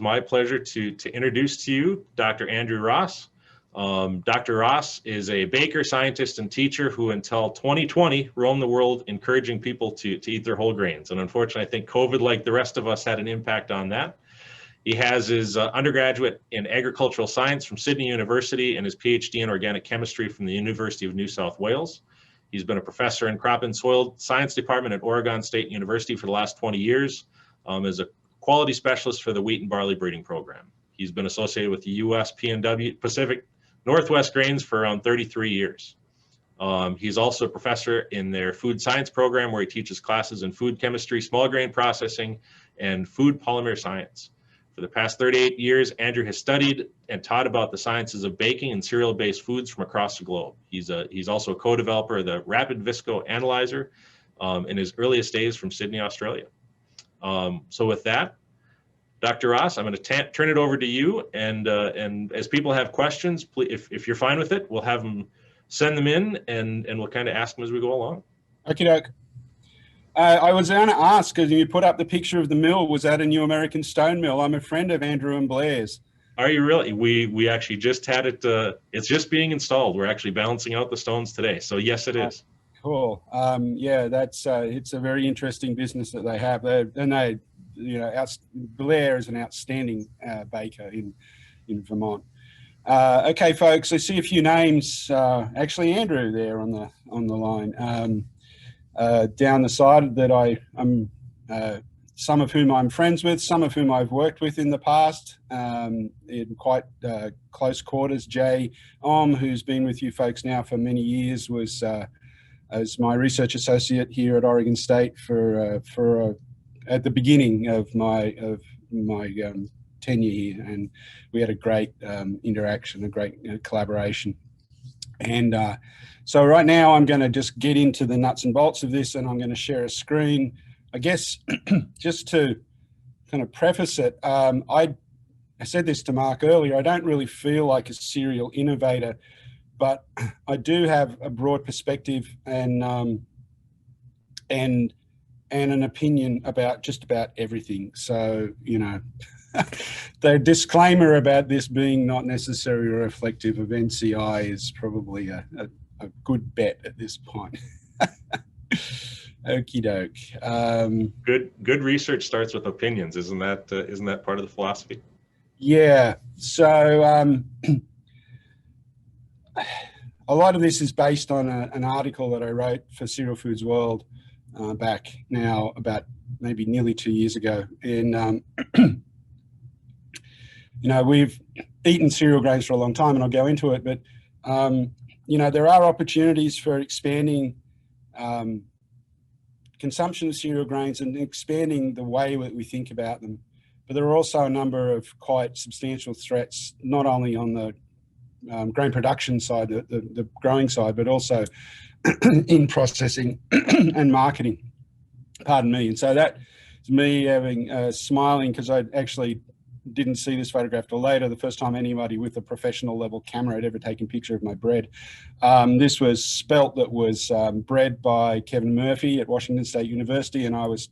my pleasure to introduce to you Dr. Andrew Ross. Dr. Ross is a baker, scientist, and teacher who until 2020 roamed the world encouraging people to eat their whole grains. And unfortunately, I think COVID, like the rest of us, had an impact on that. He has his undergraduate in agricultural science from Sydney University and his PhD in organic chemistry from the University of New South Wales. He's been a professor in crop and soil science department at Oregon State University for the last 20 years as a quality specialist for the wheat and barley breeding program. He's been associated with the U.S. PNW Pacific Northwest Grains for around 33 years. He's also a professor in their food science program where he teaches classes in food chemistry, small grain processing, and food polymer science. For the past 38 years, Andrew has studied and taught about the sciences of baking and cereal-based foods from across the globe. He's also a co-developer of the Rapid Visco Analyzer in his earliest days from Sydney, Australia. So with that, Dr. Ross, I'm going to turn it over to you, and as people have questions, please, if you're fine with it, we'll have them send them in, and we'll kind of ask them as we go along. Okie doke. I was going to ask, because you put up the picture of the mill, was that a New American Stone Mill? I'm a friend of Andrew and Blair's. Are you really? We actually just had it, it's just being installed. We're actually balancing out the stones today, so yes, it is. Cool. Yeah, that's it's a very interesting business that they have. Blair is an outstanding baker in Vermont. Okay, folks, I see a few names. Actually, Andrew there on the line down the side that I'm. Some of whom I'm friends with, some of whom I've worked with in the past in quite close quarters. Jay who's been with you folks now for many years, was as my research associate here at Oregon State at the beginning of my tenure here, and we had a great interaction, a great collaboration. And so right now I'm going to just get into the nuts and bolts of this, and I'm going to share a screen. I guess just to kind of preface it, I said this to Mark earlier, I don't really feel like a serial innovator, but I do have a broad perspective and an opinion about just about everything. So, you know, the disclaimer about this being not necessarily reflective of NCI is probably a good bet at this point. Okie doke. Good research starts with opinions, isn't that part of the philosophy? Yeah. So a lot of this is based on an article that I wrote for Cereal Foods World back now about maybe nearly 2 years ago. And you know, we've eaten cereal grains for a long time, and I'll go into it. But you know, there are opportunities for expanding consumption of cereal grains and expanding the way that we think about them. But there are also a number of quite substantial threats, not only on the grain production side, the growing side, but also in processing and marketing. Pardon me. And so that's me having smiling, because I actually didn't see this photograph till later, the first time anybody with a professional level camera had ever taken a picture of my bread. This was spelt that was bred by Kevin Murphy at Washington State University, and I was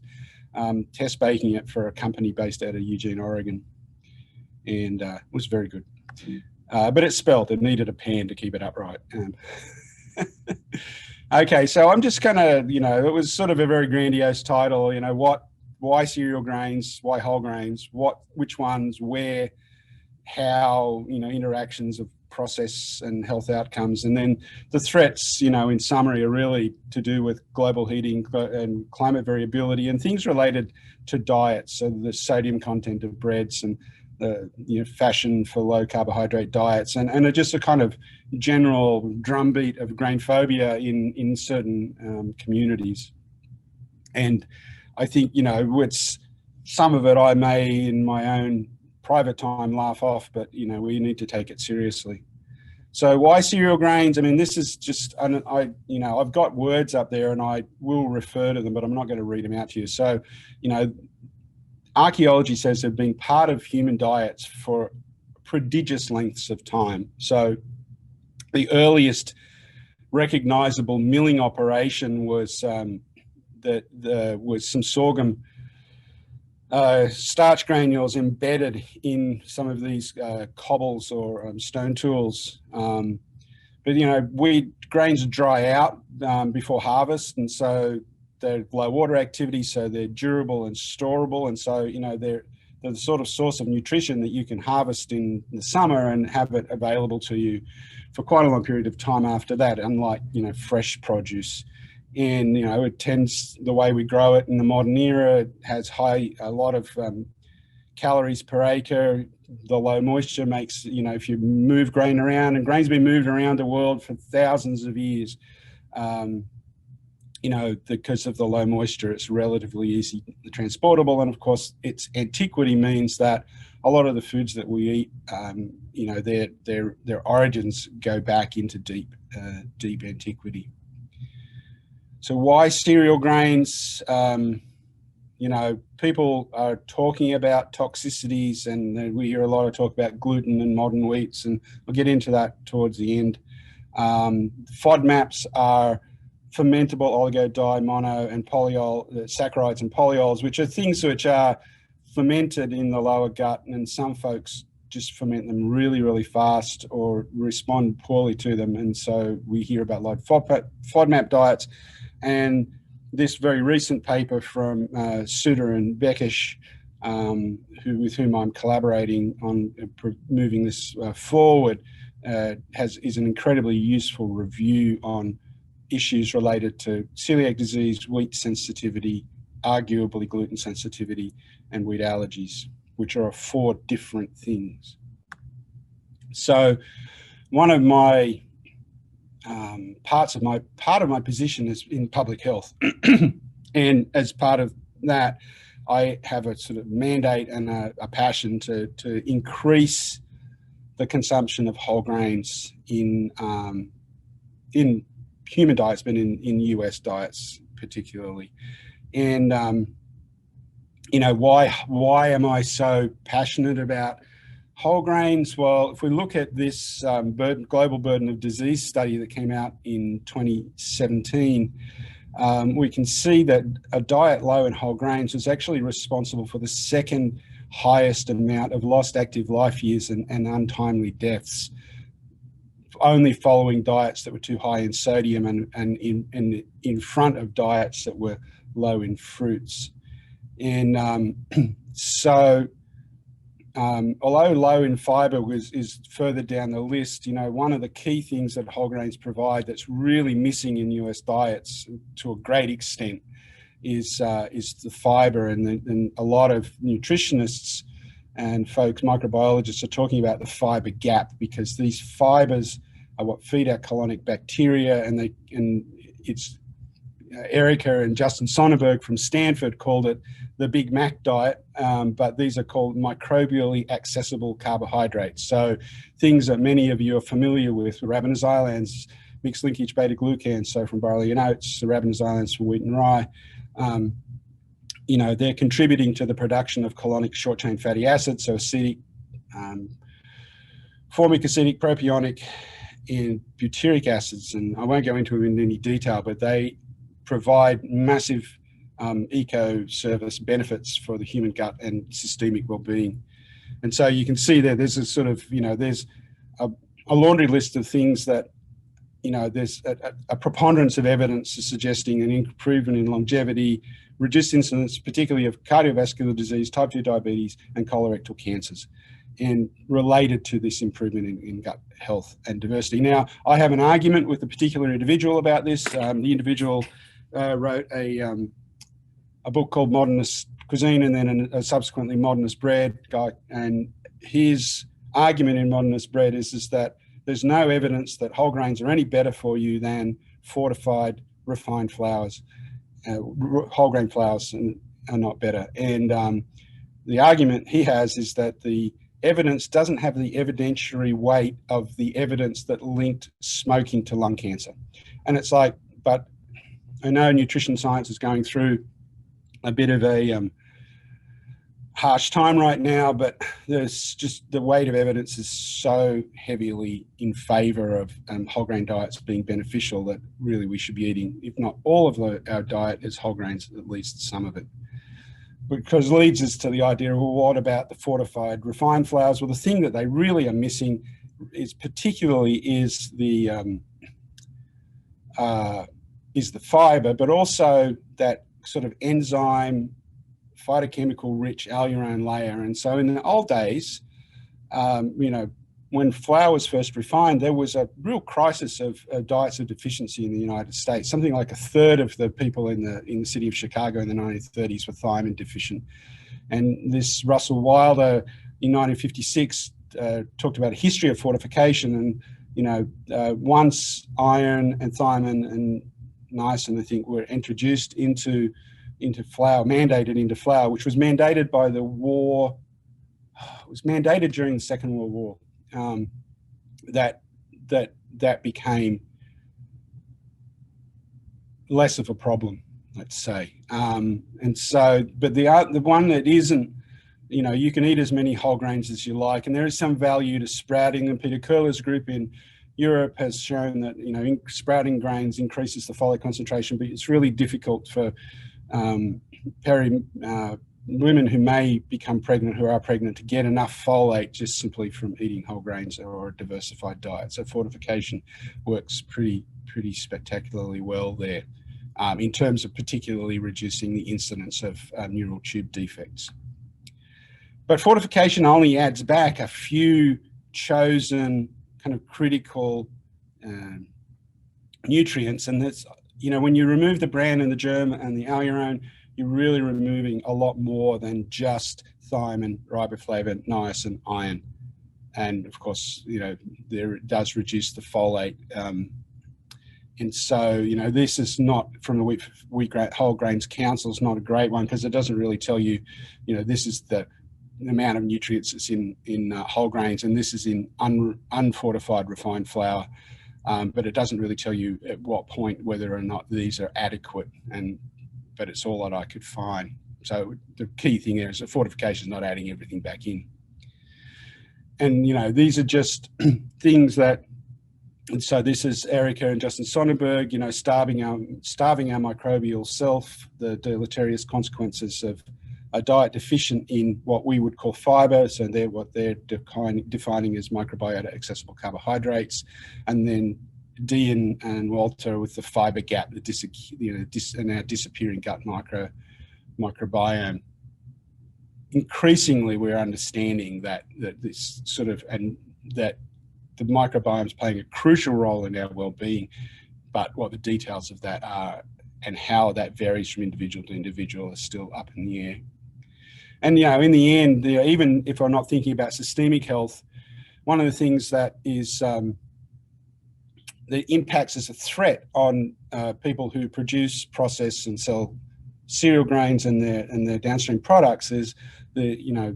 test baking it for a company based out of Eugene, Oregon, and it was very good. But it's spelt, it needed a pan to keep it upright. Okay, so I'm just gonna, you know, it was sort of a very grandiose title, you know, why cereal grains, why whole grains, which ones, where, how, you know, interactions of process and health outcomes. And then the threats, you know, in summary, are really to do with global heating and climate variability and things related to diets, so the sodium content of breads and you know, fashion for low carbohydrate diets, and just a kind of general drumbeat of grain phobia in certain communities. And I think, you know, it's some of it I may in my own private time laugh off, but, you know, we need to take it seriously. So why cereal grains? I mean, this is just, you know, I've got words up there and I will refer to them, but I'm not going to read them out to you. So, you know, archaeology says they've been part of human diets for prodigious lengths of time. So the earliest recognizable milling operation was was some sorghum starch granules embedded in some of these cobbles or stone tools. But grains dry out before harvest, and so they're low water activity, so they're durable and storable, and so they're the sort of source of nutrition that you can harvest in the summer and have it available to you for quite a long period of time after that, unlike fresh produce. And it tends, the way we grow it in the modern era, it has a lot of calories per acre. The low moisture makes, if you move grain around, and grain's been moved around the world for thousands of years, because of the low moisture, it's relatively easy transportable. And of course, its antiquity means that a lot of the foods that we eat, their origins go back into deep antiquity. So why cereal grains? People are talking about toxicities, and we hear a lot of talk about gluten and modern wheats, and we'll get into that towards the end. FODMAPs are fermentable oligo, mono, and polyol saccharides and polyols, which are things which are fermented in the lower gut, and some folks just ferment them really, really fast or respond poorly to them. And so we hear about like FODMAP diets. And this very recent paper from Suter and Bekish, with whom I'm collaborating on moving this forward, is an incredibly useful review on issues related to celiac disease, wheat sensitivity, arguably gluten sensitivity, and wheat allergies, which are 4 different things. So one of my part of my position is in public health, and as part of that, I have a sort of mandate and a passion to increase the consumption of whole grains in human diets, but in US diets particularly. And why am I so passionate about whole grains? Well, if we look at this global burden of disease study that came out in 2017, we can see that a diet low in whole grains was actually responsible for the second highest amount of lost active life years and untimely deaths, only following diets that were too high in sodium and in front of diets that were low in fruits. And although low in fiber is further down the list, one of the key things that whole grains provide that's really missing in US diets to a great extent is the fiber. And a lot of nutritionists and folks, microbiologists, are talking about the fiber gap, because these fibers are what feed our colonic bacteria, and it's Erica and Justin Sonnenberg from Stanford called it the Big Mac diet, but these are called microbially accessible carbohydrates. So things that many of you are familiar with, rabinoxylans, mixed linkage beta-glucans, so from barley and oats, the rabinoxylans from wheat and rye, they're contributing to the production of colonic short-chain fatty acids, so acidic, formic acidic, propionic, and butyric acids. And I won't go into them in any detail, but they provide massive eco-service benefits for the human gut and systemic well-being. And so you can see that there's a sort of, there's a laundry list of things that, there's a preponderance of evidence is suggesting an improvement in longevity, reduced incidence, particularly of cardiovascular disease, type 2 diabetes, and colorectal cancers, and related to this improvement in gut health and diversity. Now, I have an argument with a particular individual about this. The individual wrote a book called Modernist Cuisine, and then a subsequently Modernist Bread guy. And his argument in Modernist Bread is that there's no evidence that whole grains are any better for you than fortified, refined flours. Whole grain flours are not better. And the argument he has is that the evidence doesn't have the evidentiary weight of the evidence that linked smoking to lung cancer. And it's like, but I know nutrition science is going through a bit of a harsh time right now, but there's just the weight of evidence is so heavily in favor of whole grain diets being beneficial that really we should be eating, if not all of our diet, as whole grains, at least some of it. because leads us to the idea of, well, what about the fortified refined flours? Well, the thing that they really are missing is the fiber, but also that sort of enzyme phytochemical rich alurone layer. And so in the old days, when flour was first refined, there was a real crisis of diets of deficiency in the United States. Something like a third of the people in the city of Chicago in the 1930s were thiamine deficient. And this Russell Wilder in 1956 talked about a history of fortification. And, once iron and thiamine and niacin, I think, were introduced into flour, mandated into flour, which was mandated by the war. It was mandated during the Second World War. That became less of a problem, let's say. And so, but the one that isn't, you can eat as many whole grains as you like, and there is some value to sprouting. And Peter Curler's group in Europe has shown that sprouting grains increases the folate concentration, but it's really difficult for women who may become pregnant, who are pregnant, to get enough folate just simply from eating whole grains or a diversified diet. So fortification works pretty spectacularly well there, in terms of particularly reducing the incidence of neural tube defects. But fortification only adds back a few chosen kind of critical nutrients, and that's, when you remove the bran and the germ and the alurone, you're really removing a lot more than just thiamine, riboflavin, niacin, iron. And of course, there it does reduce the folate. And so, this is not, from the Whole Grains Council, is not a great one, because it doesn't really tell you, this is the amount of nutrients that's in whole grains, and this is in unfortified refined flour. But it doesn't really tell you at what point whether or not these are adequate, but it's all that I could find. So the key thing there is that fortification is not adding everything back in. And, these are just things that, and so this is Erica and Justin Sonnenberg, starving our microbial self, the deleterious consequences of a diet deficient in what we would call fiber. So what they're defining as microbiota accessible carbohydrates. And then Dean and Walter with the fiber gap, and our disappearing gut microbiome. Increasingly, we're understanding that this sort of, and that the microbiome is playing a crucial role in our well-being, but what the details of that are and how that varies from individual to individual is still up in the air. And, in the end, even if I'm not thinking about systemic health, one of the things that is that impacts as a threat on people who produce, process, and sell cereal grains and their downstream products is the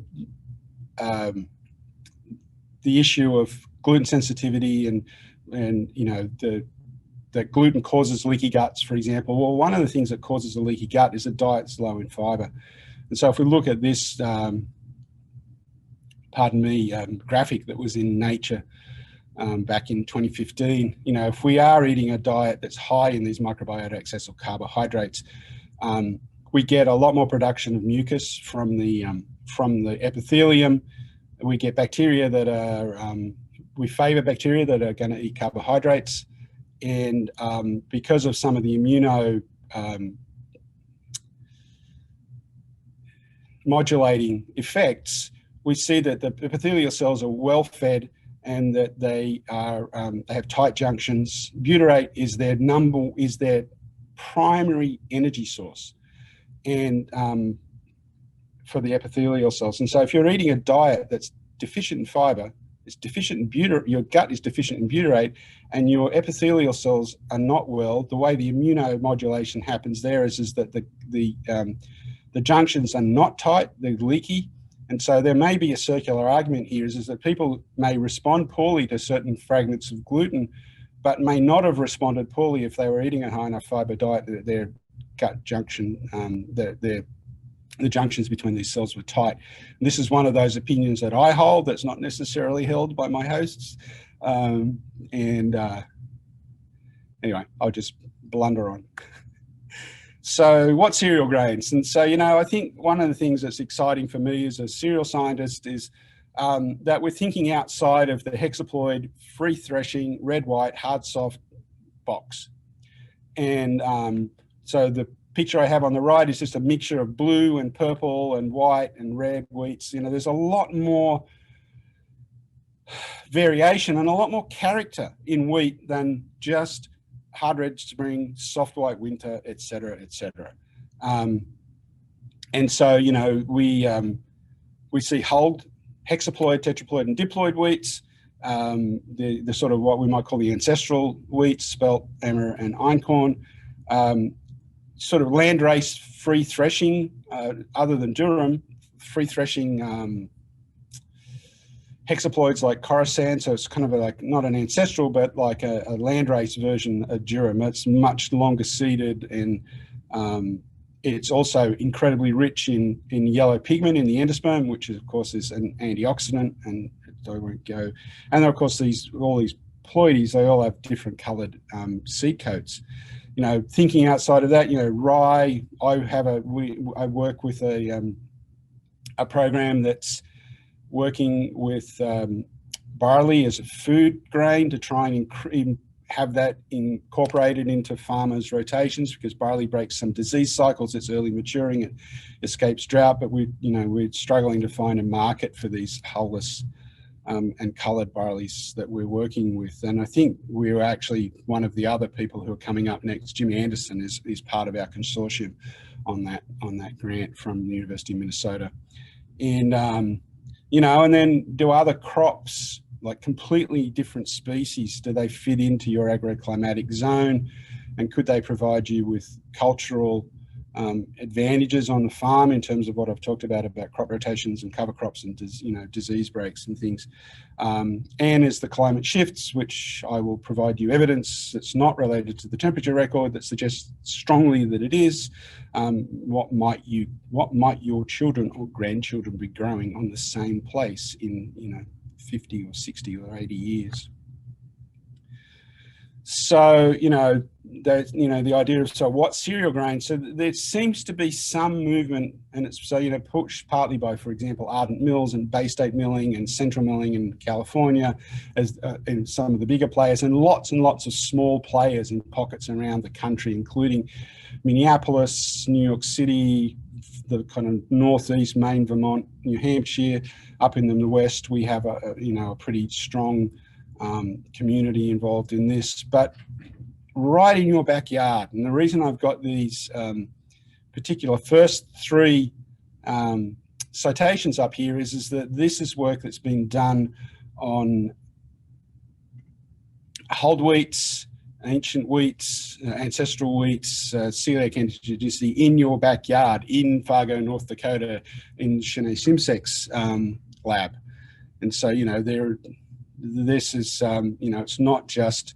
issue of gluten sensitivity and that gluten causes leaky guts, for example. Well, one of the things that causes a leaky gut is a diet that's low in fiber. And so if we look at this, graphic that was in Nature back in 2015, if we are eating a diet that's high in these microbiota accessible carbohydrates, we get a lot more production of mucus from the epithelium. We get bacteria that are, we favor bacteria that are going to eat carbohydrates. And because of some of the modulating effects, we see that the epithelial cells are well fed and that they have tight junctions. Butyrate is their primary energy source, and for the epithelial cells. And so if you're eating a diet that's deficient in fiber, it's deficient in butyrate, your gut is deficient in butyrate, and your epithelial cells are not well, the way the immunomodulation happens there is that the junctions are not tight, they're leaky. And so there may be a circular argument here is that people may respond poorly to certain fragments of gluten, but may not have responded poorly if they were eating a high enough fiber diet that their gut junction, the junctions between these cells were tight. And this is one of those opinions that I hold that's not necessarily held by my hosts. Anyway, I'll just blunder on. So what cereal grains? And so, I think one of the things that's exciting for me as a cereal scientist is that we're thinking outside of the hexaploid, free threshing, red, white, hard, soft box. And so the picture I have on the right is just a mixture of blue and purple and white and red wheats. There's a lot more variation and a lot more character in wheat than just hard red spring, soft white winter, et cetera, et cetera. And so, we see whole hexaploid, tetraploid, and diploid wheats, the sort of what we might call the ancestral wheats, spelt, emmer, and einkorn, sort of landrace free threshing, other than durum, free threshing hexaploids like Coruscant, so it's kind of like not an ancestral, but like a landrace version of durum. It's much longer seeded, and it's also incredibly rich in yellow pigment in the endosperm, which of course is an antioxidant, and I won't go. And then of course all these ploides, they all have different coloured seed coats. Thinking outside of that, rye. I work with a program that's working with barley as a food grain to try and have that incorporated into farmers' rotations, because barley breaks some disease cycles. It's early maturing, it escapes drought, but we're struggling to find a market for these hulless and coloured barleys that we're working with. And I think we're actually one of the other people who are coming up next. Jimmy Anderson is part of our consortium on that grant from the University of Minnesota. And and then do other crops, like completely different species, do they fit into your agroclimatic zone? And could they provide you with cultural advantages on the farm in terms of what I've talked about crop rotations and cover crops and disease breaks and things? And as the climate shifts, which I will provide you evidence that's not related to the temperature record that suggests strongly that it is, what might your children or grandchildren be growing on the same place in 50 or 60 or 80 years? So, the idea of, so what cereal grain? So there seems to be some movement, and it's pushed partly by, for example, Ardent Mills and Bay State Milling and Central Milling in California, as and some of the bigger players, and lots of small players in pockets around the country, including Minneapolis, New York City, the kind of northeast, Maine, Vermont, New Hampshire. Up in the west, we have a pretty strong community involved in this, but right in your backyard. And the reason I've got these particular first three citations up here is that this is work that's been done on hulled wheats, ancient wheats, ancestral wheats, celiac antigenicity in your backyard in Fargo, North Dakota, in Shanae Simsek's lab. And so, this is, it's not just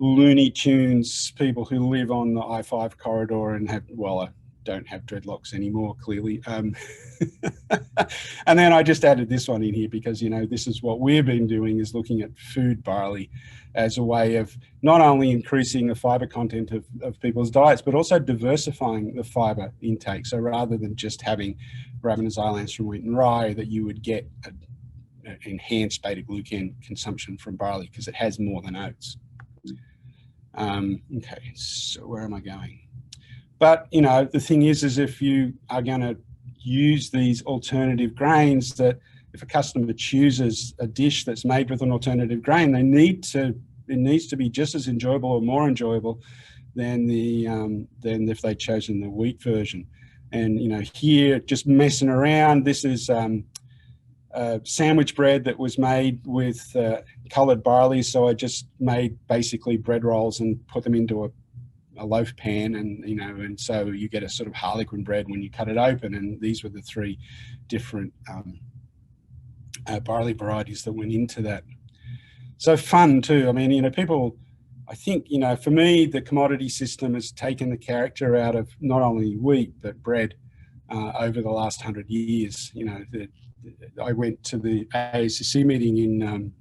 Looney Tunes people who live on the I-5 corridor and don't have dreadlocks anymore, clearly. And then I just added this one in here because, this is what we've been doing, is looking at food barley as a way of not only increasing the fiber content of people's diets, but also diversifying the fiber intake. So rather than just having ravinose from wheat and rye, that you would get enhanced beta-glucan consumption from barley because it has more than oats. Okay, so where am I going? But, the thing is if you are going to use these alternative grains, that if a customer chooses a dish that's made with an alternative grain, it needs to be just as enjoyable or more enjoyable than if they'd chosen the wheat version. And, here, just messing around, this is sandwich bread that was made with coloured barley. So I just made basically bread rolls and put them into a loaf pan, and and so you get a sort of harlequin bread when you cut it open. And these were the three different barley varieties that went into that. So fun too. I mean, people, I think, for me, the commodity system has taken the character out of not only wheat but bread over the last 100 years. I went to the AACC meeting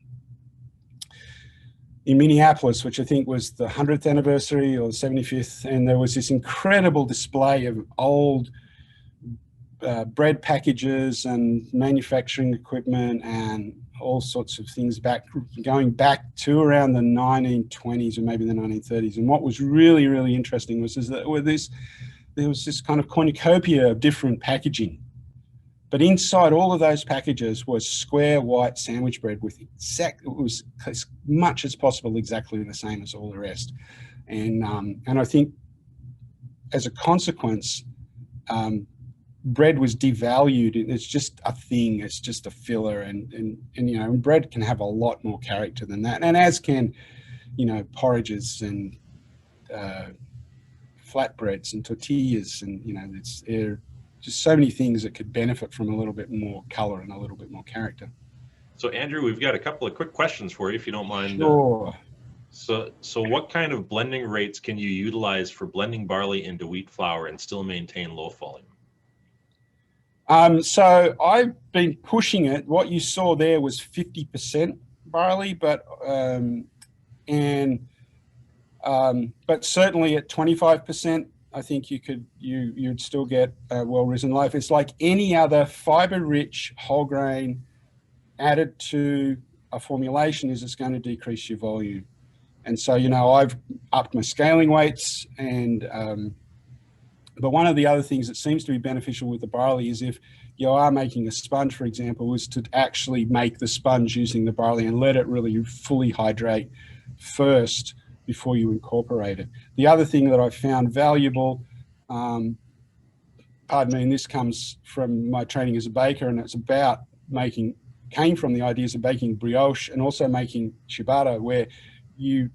in Minneapolis, which I think was the 100th anniversary or the 75th, and there was this incredible display of old bread packages and manufacturing equipment and all sorts of things going back to around the 1920s or maybe the 1930s. And what was really, really interesting was that there was this kind of cornucopia of different packaging. But inside all of those packages was square white sandwich bread with it was as much as possible exactly the same as all the rest. And I think as a consequence, bread was devalued. It's just a thing. It's just a filler, and bread can have a lot more character than that. And as can, porridges and flatbreads and tortillas, and there are just so many things that could benefit from a little bit more color and a little bit more character. So Andrew, we've got a couple of quick questions for you, if you don't mind. Sure. So what kind of blending rates can you utilize for blending barley into wheat flour and still maintain low volume? So I've been pushing it. What you saw there was 50% barley, but certainly at 25%, I think you'd still get a well-risen loaf. It's like any other fiber-rich whole grain added to a formulation is it's going to decrease your volume. And so, I've upped my scaling weights, but one of the other things that seems to be beneficial with the barley is if you are making a sponge, for example, is to actually make the sponge using the barley and let it really fully hydrate first before you incorporate it. The other thing that I found valuable, pardon me, and this comes from my training as a baker, and it's came from the ideas of baking brioche and also making ciabatta, where you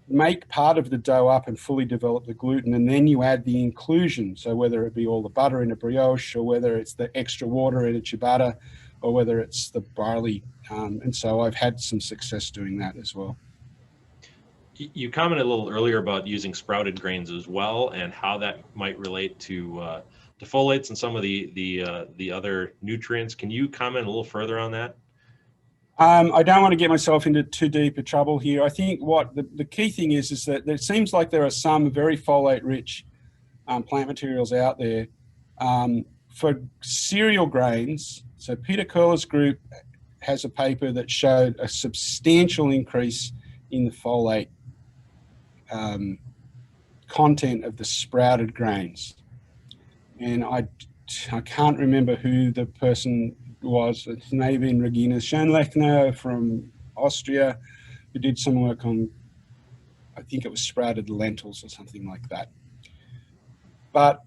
make part of the dough up and fully develop the gluten, and then you add the inclusion. So whether it be all the butter in a brioche, or whether it's the extra water in a ciabatta, or whether it's the barley. And so I've had some success doing that as well. You commented a little earlier about using sprouted grains as well, and how that might relate to folates and some of the other nutrients. Can you comment a little further on that? I don't want to get myself into too deep a trouble here. I think what the key thing is that it seems like there are some very folate-rich plant materials out there for cereal grains. So Peter Curler's group has a paper that showed a substantial increase in the folate content of the sprouted grains. And I can't remember who the person was. It may have been Regina Schönlechner from Austria, who did some work on, I think it was sprouted lentils or something like that. But,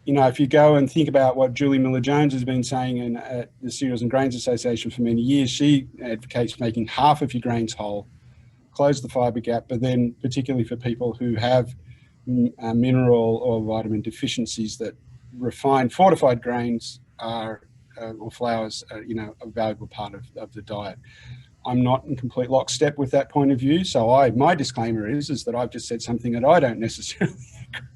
if you go and think about what Julie Miller-Jones has been saying at the Cereals and Grains Association for many years, she advocates making half of your grains whole, close the fiber gap, but then particularly for people who have mineral or vitamin deficiencies, that refined fortified grains are or flours are, a valuable part of the diet. I'm not in complete lockstep with that point of view. So my disclaimer is that I've just said something that I don't necessarily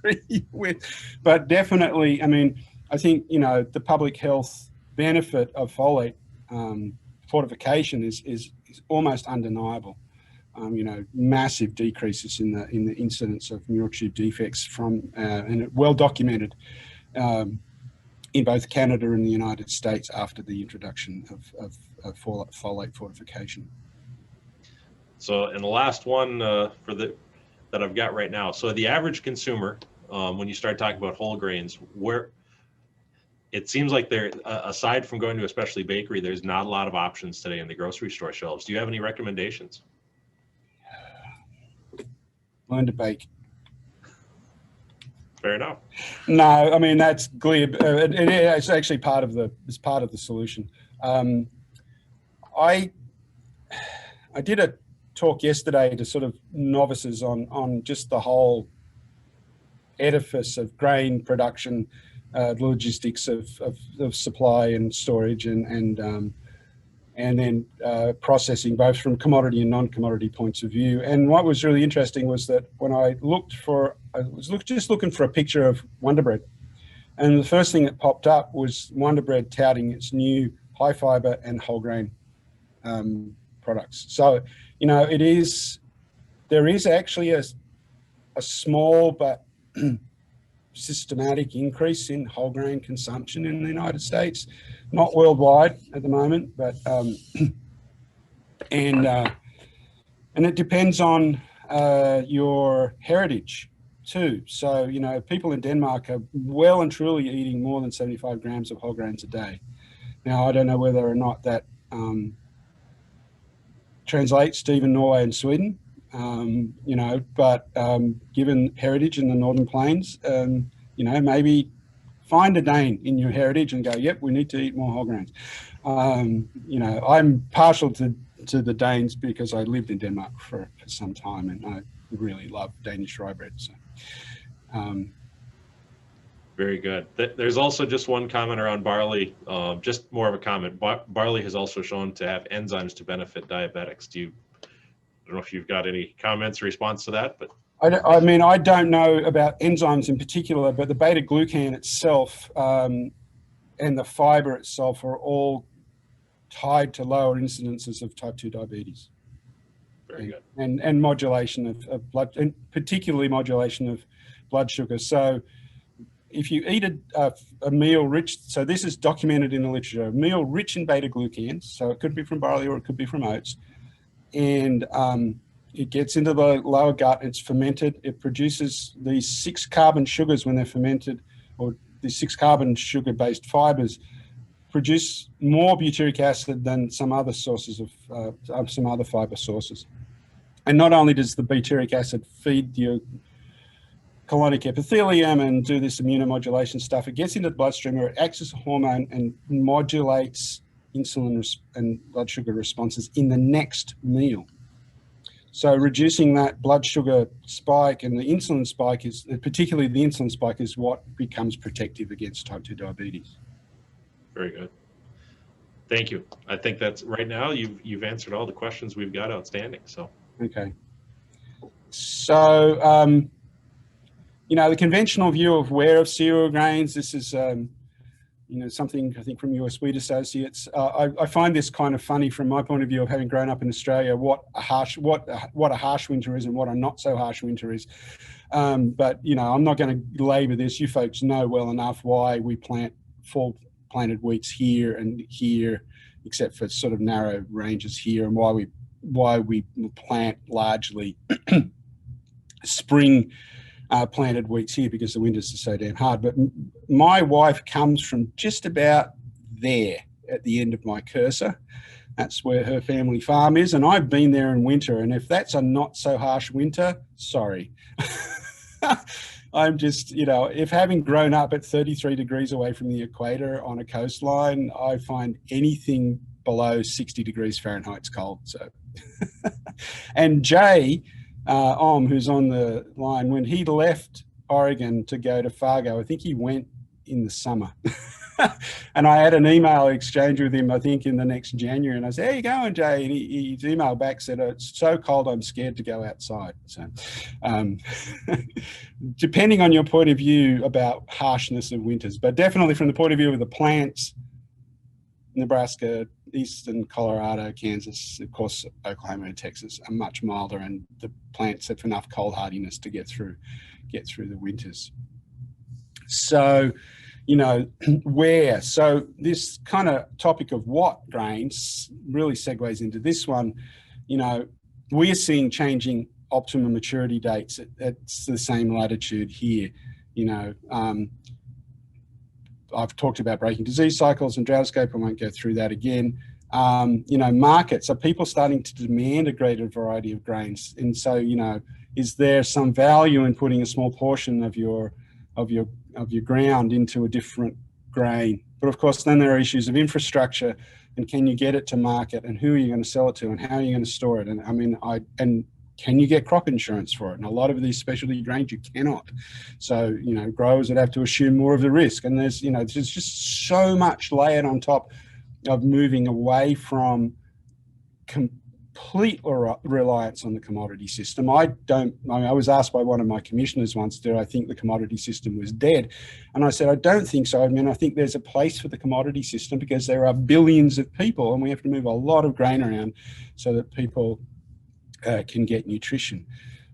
agree with. But definitely, I think, the public health benefit of folate fortification is almost undeniable. Massive decreases in the incidence of neural tube defects and well documented in both Canada and the United States after the introduction of folate fortification. So, and the last one that I've got right now. So the average consumer, when you start talking about whole grains, where it seems like aside from going to a specialty bakery, there's not a lot of options today in the grocery store shelves. Do you have any recommendations? Learn to bake. Fair enough. No, that's glib. It's actually part of the solution. I did a talk yesterday to sort of novices on just the whole edifice of grain production, logistics of supply and storage, and then processing, both from commodity and non-commodity points of view. And what was really interesting was that when I was just looking for a picture of Wonder Bread, and the first thing that popped up was Wonder Bread touting its new high fiber and whole grain products. So, there is actually a small but systematic increase in whole grain consumption in the United States, not worldwide at the moment, but and it depends on your heritage too. So, people in Denmark are well and truly eating more than 75 grams of whole grains a day. Now, I don't know whether or not that translates to even Norway and Sweden, but given heritage in the Northern Plains, maybe find a Dane in your heritage and go, yep, we need to eat more whole grains. I'm partial to the Danes because I lived in Denmark for some time, and I really love Danish rye bread. So, very good. There's also just one comment around barley, just more of a comment. Barley has also shown to have enzymes to benefit diabetics. I don't know if you've got any comments or response to that, but. I don't know about enzymes in particular, but the beta glucan itself and the fiber itself are all tied to lower incidences of type 2 diabetes. Very good. And modulation of blood, and particularly modulation of blood sugar. So if you eat a meal rich, so this is documented in the literature, a meal rich in beta glucans, so it could be from barley or it could be from oats, and it gets into the lower gut, it's fermented, it produces these 6 carbon sugars when they're fermented, or these 6 carbon sugar-based fibers produce more butyric acid than some other sources of some other fiber sources. And not only does the butyric acid feed your colonic epithelium and do this immunomodulation stuff, it gets into the bloodstream where it acts as a hormone and modulates insulin and blood sugar responses in the next meal. So reducing that blood sugar spike and the insulin spike particularly the insulin spike, is what becomes protective against type 2 diabetes. Very good. Thank you. I think that's right now you've answered all the questions we've got outstanding. So. Okay. So, the conventional view of where of cereal grains, this is, something I think from US Wheat Associates. I find this kind of funny from my point of view of having grown up in Australia, what a harsh winter is and what a not so harsh winter is. But, I'm not going to labor this. You folks know well enough why we plant fall planted wheats here and here, except for sort of narrow ranges here, and why we plant largely spring planted wheats here, because the winters are so damn hard. But my wife comes from just about there at the end of my cursor. That's where her family farm is, and I've been there in winter, and if that's a not so harsh winter, sorry. I'm just, if having grown up at 33 degrees away from the equator on a coastline, I find anything below 60 degrees Fahrenheit's cold. So, and Jay who's on the line, when he left Oregon to go to Fargo, I think he went in the summer. And I had an email exchange with him, I think, in the next January, and I said, "How you going, Jay?" And he emailed back, said, "It's so cold, I'm scared to go outside." So, depending on your point of view about harshness of winters, but definitely from the point of view of the plants, Nebraska, eastern Colorado, Kansas, of course, Oklahoma and Texas are much milder, and the plants have enough cold hardiness to get through the winters. So, where? So this kind of topic of what grains really segues into this one. We are seeing changing optimum maturity dates at the same latitude here. I've talked about breaking disease cycles and drought escape. I won't go through that again. Markets, are people starting to demand a greater variety of grains? And so, is there some value in putting a small portion of your ground into a different grain? But of course, then there are issues of infrastructure, and can you get it to market, and who are you going to sell it to, and how are you going to store it? And can you get crop insurance for it? And a lot of these specialty grains you cannot. So, growers would have to assume more of the risk. And there's just so much layered on top of moving away from complete reliance on the commodity system. I was asked by one of my commissioners once, do I think the commodity system was dead? And I said, I don't think so. I mean, I think there's a place for the commodity system because there are billions of people and we have to move a lot of grain around so that people can get nutrition.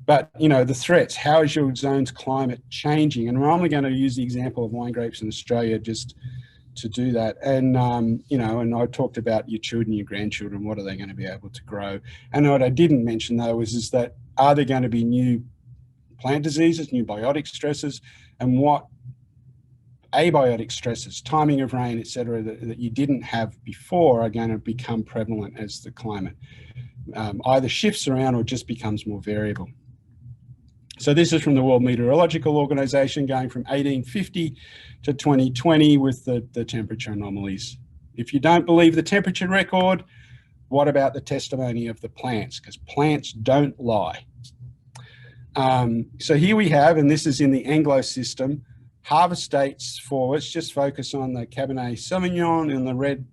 But, you know, the threats, how is your zone's climate changing? And we're only going to use the example of wine grapes in Australia just to do that. And, you know, and I talked about your children, your grandchildren, what are they going to be able to grow? And what I didn't mention though is that are there going to be new plant diseases, new biotic stresses, and what abiotic stresses, timing of rain, etc., that you didn't have before are going to become prevalent as the climate either shifts around or just becomes more variable. So this is from the World Meteorological Organization going from 1850 to 2020 with the temperature anomalies. If you don't believe the temperature record, what about the testimony of the plants? Because plants don't lie. So here we have, and this is in the Anglo system, harvest dates for, let's just focus on the Cabernet Sauvignon and the red,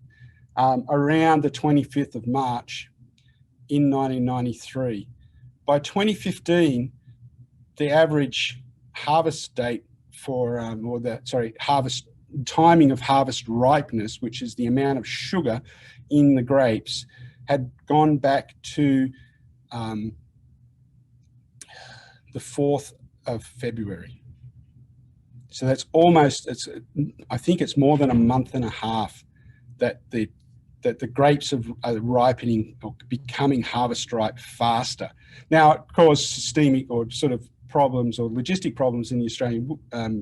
around the 25th of March in 1993. By 2015, the average harvest date for, harvest timing of harvest ripeness, which is the amount of sugar in the grapes, had gone back to the 4th of February. So that's almost, I think it's more than a month and a half that the grapes are ripening or becoming harvest ripe faster. Now, it caused systemic or sort of problems or logistic problems in the Australian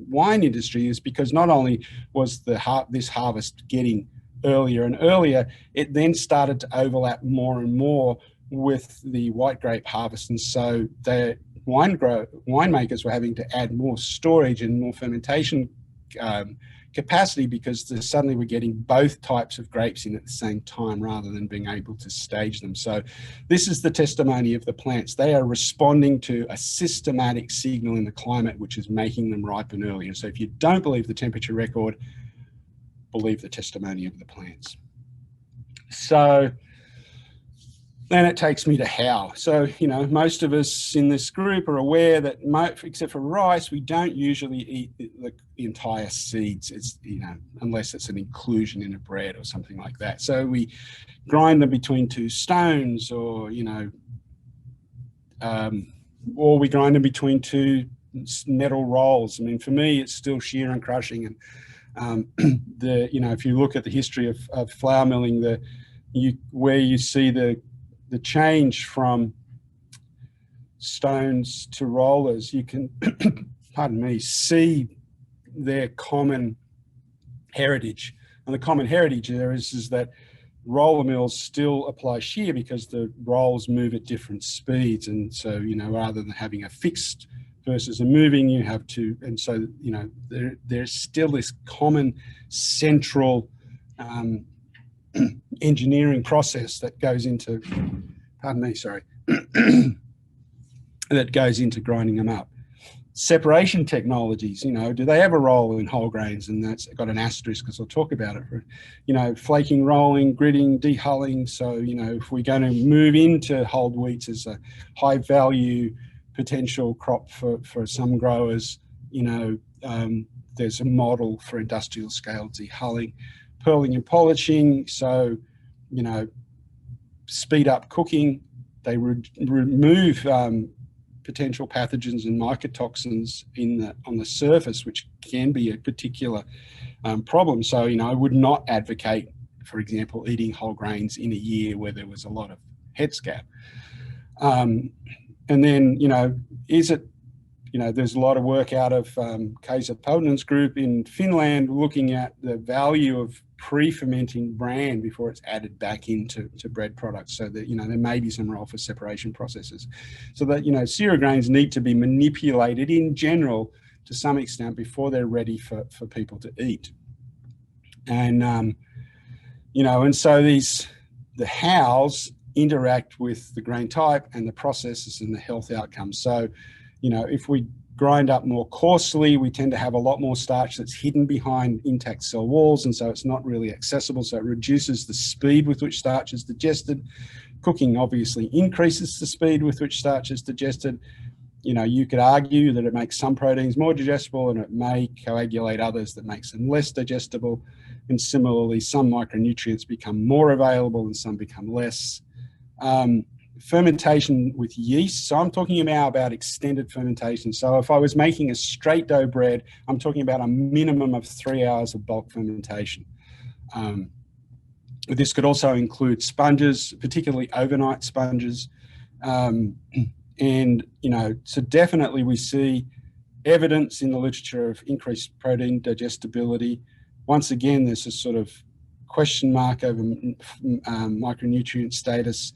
wine industry is because not only was this harvest getting earlier and earlier, it then started to overlap more and more with the white grape harvest. And so the winemakers were having to add more storage and more fermentation capacity because they suddenly were getting both types of grapes in at the same time rather than being able to stage them. So this is the testimony of the plants. They are responding to a systematic signal in the climate which is making them ripen earlier. So if you don't believe the temperature record, believe the testimony of the plants. So then it takes me to how. So, you know, most of us in this group are aware that, except for rice, we don't usually eat the entire seeds. It's, you know, unless it's an inclusion in a bread or something like that. So we grind them between two stones, or, you know, or we grind them between two metal rolls. I mean, for me, it's still shear and crushing. And you know, if you look at the history of flour milling, where you see the change from stones to rollers, you can, pardon me, see their common heritage. And the common heritage there is that roller mills still apply shear because the rolls move at different speeds. And so, you know, rather than having a fixed versus a moving, you have to, and so, you know, there's still this common central engineering process that goes into, pardon me, sorry, that goes into grinding them up. Separation technologies, you know, do they have a role in whole grains? And that's got an asterisk because I'll talk about it. You know, flaking, rolling, gritting, dehulling. So, you know, if we're going to move into whole wheats as a high value potential crop for some growers, you know, there's a model for industrial scale dehulling. Pearling and polishing, so, you know, speed up cooking. They remove potential pathogens and mycotoxins on the surface, which can be a particular problem. So, you know, I would not advocate, for example, eating whole grains in a year where there was a lot of head scab. And then, you know, is it, you know, there's a lot of work out of Kaisa Poutonen's group in Finland looking at the value of pre-fermenting bran before it's added back into bread products, so that, you know, there may be some role for separation processes. So that, you know, cereal grains need to be manipulated in general to some extent before they're ready for people to eat. And, you know, and so the hows interact with the grain type and the processes and the health outcomes. So, you know, if we grind up more coarsely, we tend to have a lot more starch that's hidden behind intact cell walls, and so it's not really accessible. So it reduces the speed with which starch is digested. Cooking obviously increases the speed with which starch is digested. You know, you could argue that it makes some proteins more digestible and it may coagulate others that makes them less digestible. And similarly, some micronutrients become more available and some become less. Fermentation with yeast. So I'm talking about extended fermentation. So if I was making a straight dough bread, I'm talking about a minimum of 3 hours of bulk fermentation. This could also include sponges, particularly overnight sponges. And, you know, so definitely we see evidence in the literature of increased protein digestibility. Once again, there's a sort of question mark over micronutrient status.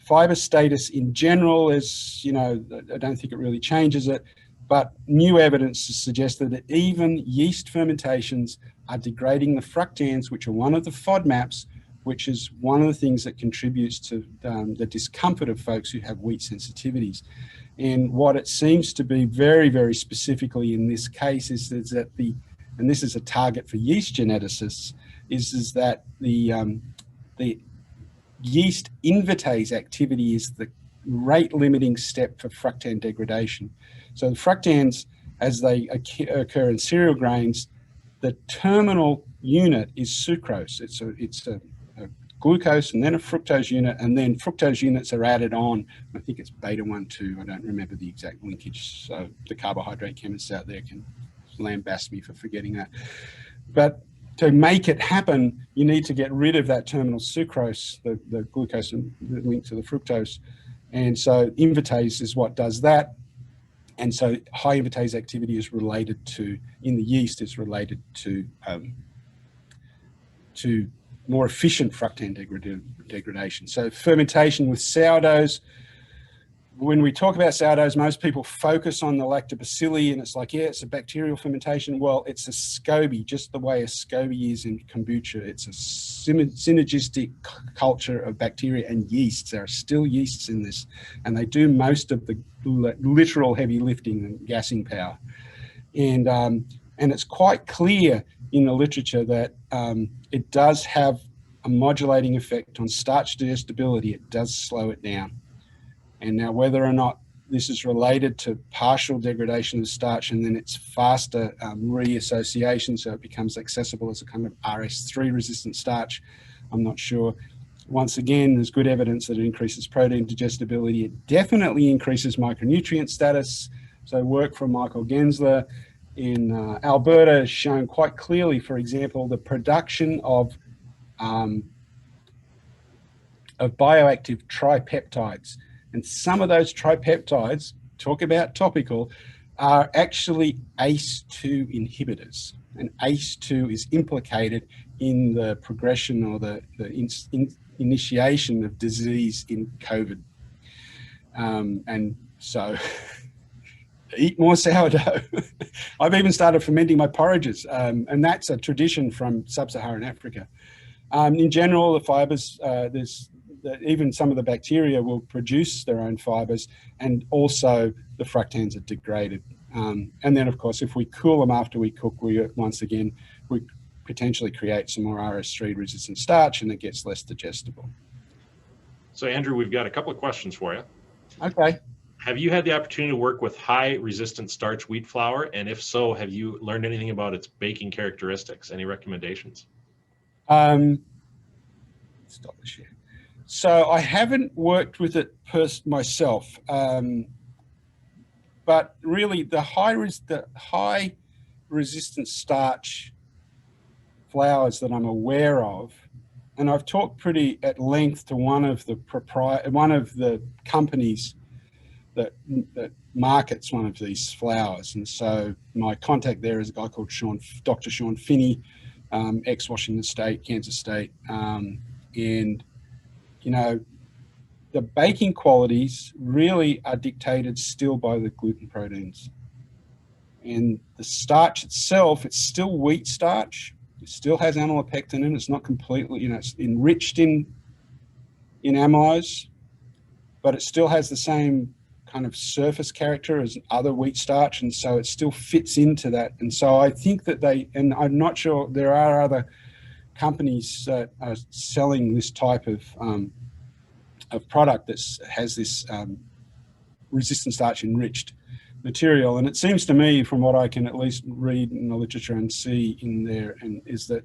Fiber status in general is, you know, I don't think it really changes it, but new evidence suggests that even yeast fermentations are degrading the fructans, which are one of the FODMAPs, which is one of the things that contributes to the discomfort of folks who have wheat sensitivities. And what it seems to be very, very specifically in this case is that and this is a target for yeast geneticists, is that the yeast invertase activity is the rate limiting step for fructan degradation. So the fructans, as they occur in cereal grains, the terminal unit is sucrose. It's a glucose and then a fructose unit, and then fructose units are added on. I think it's beta 1, 2. I don't remember the exact linkage. So the carbohydrate chemists out there can lambaste me for forgetting that. But to make it happen, you need to get rid of that terminal sucrose, the glucose linked to the fructose. And so invertase is what does that. And so high invertase activity is related to, in the yeast, is related to more efficient fructan degradation. So fermentation with sourdoughs. When we talk about sourdoughs, most people focus on the lactobacilli and it's like, yeah, it's a bacterial fermentation. Well, it's a SCOBY, just the way a SCOBY is in kombucha. It's a synergistic culture of bacteria and yeasts. There are still yeasts in this, and they do most of the literal heavy lifting and gassing power. And it's quite clear in the literature that it does have a modulating effect on starch digestibility. It does slow it down. And now whether or not this is related to partial degradation of starch and then it's faster reassociation, so it becomes accessible as a kind of RS3 resistant starch, I'm not sure. Once again, there's good evidence that it increases protein digestibility. It definitely increases micronutrient status. So work from Michael Gensler in Alberta has shown quite clearly, for example, the production of bioactive tripeptides. And some of those tripeptides, talk about topical, are actually ACE2 inhibitors. And ACE2 is implicated in the progression or the initiation of disease in COVID. And so eat more sourdough. I've even started fermenting my porridges, and that's a tradition from sub-Saharan Africa. In general, the fibers, even some of the bacteria will produce their own fibers, and also the fructans are degraded. And then, of course, if we cool them after we cook, we potentially create some more RS3 resistant starch, and it gets less digestible. So, Andrew, we've got a couple of questions for you. Okay. Have you had the opportunity to work with high resistant starch wheat flour? And if so, have you learned anything about its baking characteristics? Any recommendations? Stop the share. So I haven't worked with it myself, but really the high resistant starch flours that I'm aware of, and I've talked pretty at length to one of the companies that markets one of these flours, and so my contact there is a guy called Dr. Sean Finney, ex-Washington State, Kansas State, and you know, the baking qualities really are dictated still by the gluten proteins. And the starch itself, it's still wheat starch. It still has amylopectin in it. It's not completely, you know, it's enriched in amylose, but it still has the same kind of surface character as other wheat starch. And so it still fits into that. And so I think that and I'm not sure, there are other companies that are selling this type of product that has this resistant starch enriched material. And it seems to me, from what I can at least read in the literature and see in there, and is that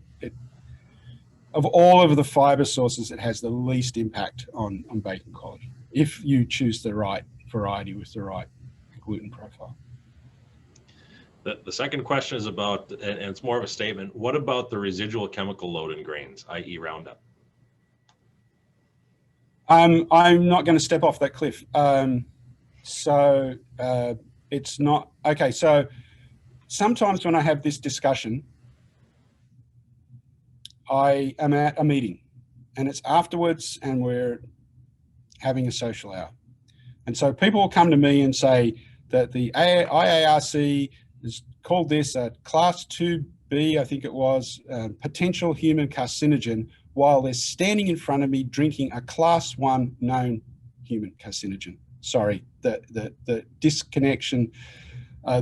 of all of the fiber sources, it has the least impact on bacon quality if you choose the right variety with the right gluten profile. The second question is about, and it's more of a statement, what about the residual chemical load in grains, i.e. Roundup? I'm not going to step off that cliff. It's not, okay, so sometimes when I have this discussion, I am at a meeting and it's afterwards and we're having a social hour. And so people will come to me and say that the IARC has called this a class 2B, I think it was, potential human carcinogen, while they're standing in front of me drinking a class 1 known human carcinogen. Sorry, the disconnection